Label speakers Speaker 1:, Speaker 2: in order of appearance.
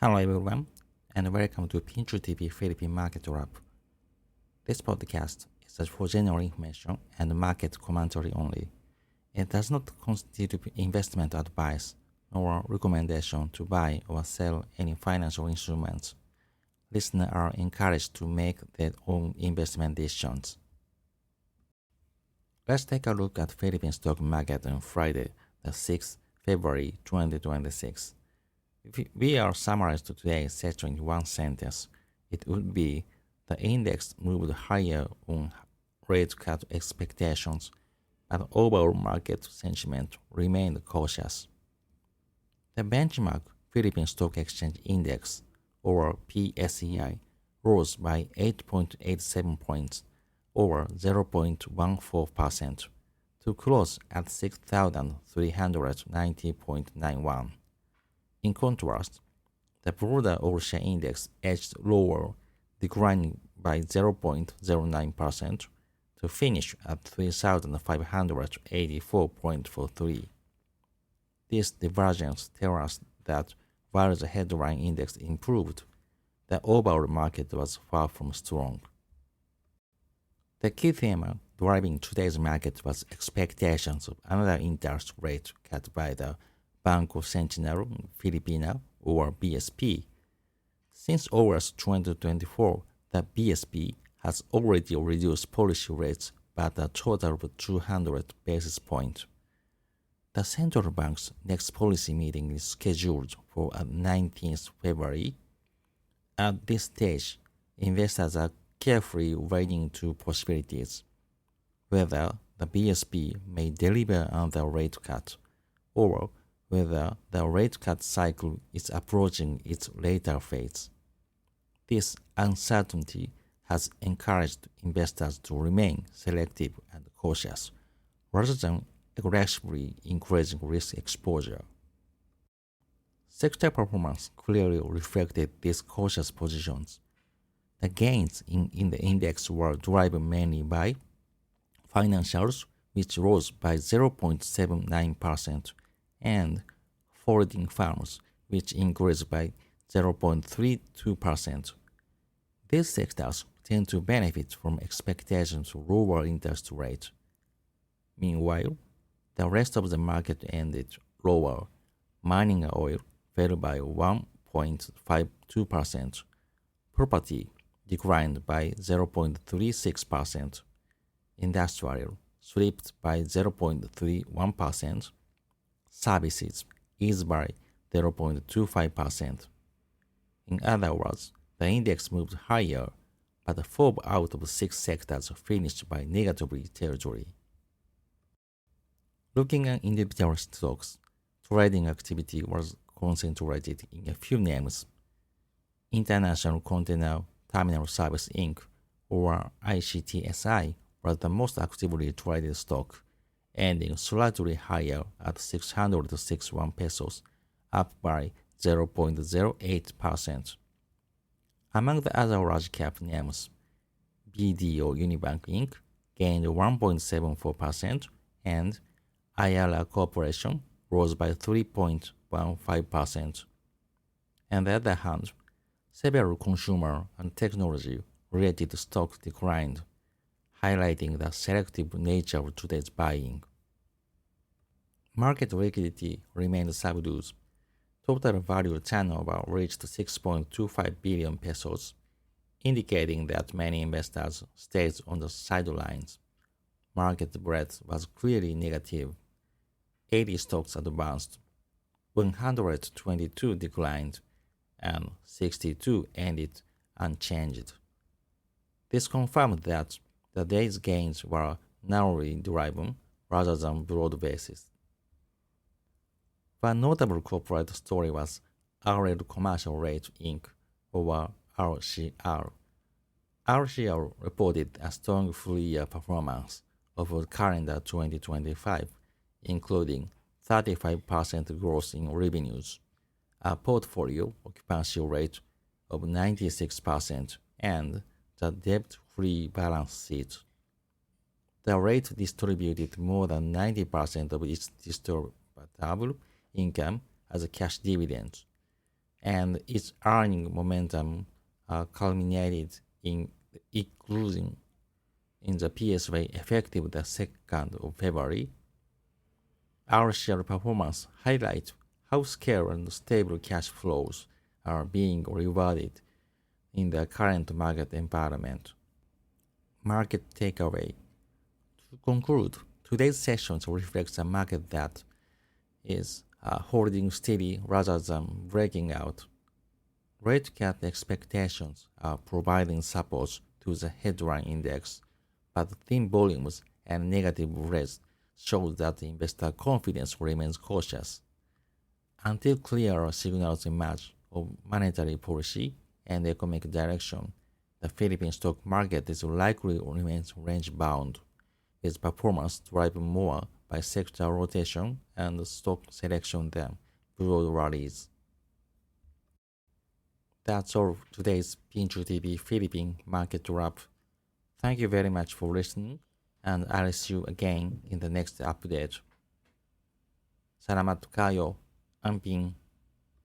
Speaker 1: Hello everyone, and welcome to Pinchu TV Philippine Market Wrap. This podcast is just for general information and market commentary only. It does not constitute investment advice nor recommendation to buy or sell any financial instruments. Listeners are encouraged to make their own investment decisions. Let's take a look at Philippine stock market on Friday, the 6th February 2026. If we are summarized today's session in one sentence, it would be the index moved higher on rate cut expectations, but overall market sentiment remained cautious. The benchmark Philippine Stock Exchange Index, or PSEi, rose by 8.87 points, or 0.14%, to close at 6,390.91. In contrast, the broader all-share index edged lower, declining by 0.09% to finish at 3,584.43. This divergence tells us that while the headline index improved, the overall market was far from strong. The key theme driving today's market was expectations of another interest rate cut by the Bangko Sentral Philippine, or BSP. Since August 2024, the BSP has already reduced policy rates by a total of 200 basis points. The central bank's next policy meeting is scheduled for 19th February. At this stage, investors are carefully weighing two possibilities: whether the BSP may deliver another rate cut, or whether the rate cut cycle is approaching its later phase. This uncertainty has encouraged investors to remain selective and cautious, rather than aggressively increasing risk exposure. Sector performance clearly reflected these cautious positions. The gains in the index were driven mainly by financials, which rose by 0.79%, and forwarding firms, which increased by 0.32%. These sectors tend to benefit from expectations of lower interest rates. Meanwhile, the rest of the market ended lower. Mining oil fell by 1.52%. Property declined by 0.36%. Industrial slipped by 0.31%. Services eased by 0.25%. In other words, the index moved higher, but 4 out of 6 sectors finished by negative territory. Looking at individual stocks, trading activity was concentrated in a few names. International Container Terminal Service Inc., or ICTSI, was the most actively traded stock, ending slightly higher at 661 pesos, up by 0.08%. Among the other large cap names, BDO Unibank Inc. gained 1.74%, and RL Corporation rose by 3.15%. On the other hand, several consumer and technology-related stocks declined, highlighting the selective nature of today's buying. Market liquidity remained subdued. Total value turnover reached 6.25 billion pesos, indicating that many investors stayed on the sidelines. Market breadth was clearly negative. 80 stocks advanced, 122 declined, and 62 ended unchanged. This confirmed that the day's gains were narrowly driven rather than broad-based. One notable corporate story was RL Commercial REIT Inc., or RCR. RCR reported a strong full-year performance over calendar 2025, including 35% growth in revenues, a portfolio occupancy rate of 96%, and the debt-free balance sheet. The REIT distributed more than 90% of its distributable income as a cash dividend. and its earning momentum culminated in inclusion in the PSEi effective the 2nd of February. Our share performance highlights how scale and stable cash flows are being rewarded in the current market environment. Market takeaway. To conclude, today's session reflects a market that is holding steady rather than breaking out. Rate cut expectations are providing support to the headline index, but thin volumes and negative rates show that investor confidence remains cautious. Until clearer signals emerge of monetary policy and economic direction, the Philippine stock market is likely to remain range-bound, with performance driven more by sector rotation and stock selection than broad rallies. That's all for today's Pinchu TV Philippine Market Wrap. Thank you very much for listening, and I'll see you again in the next update. Salamat kayo, ang ping.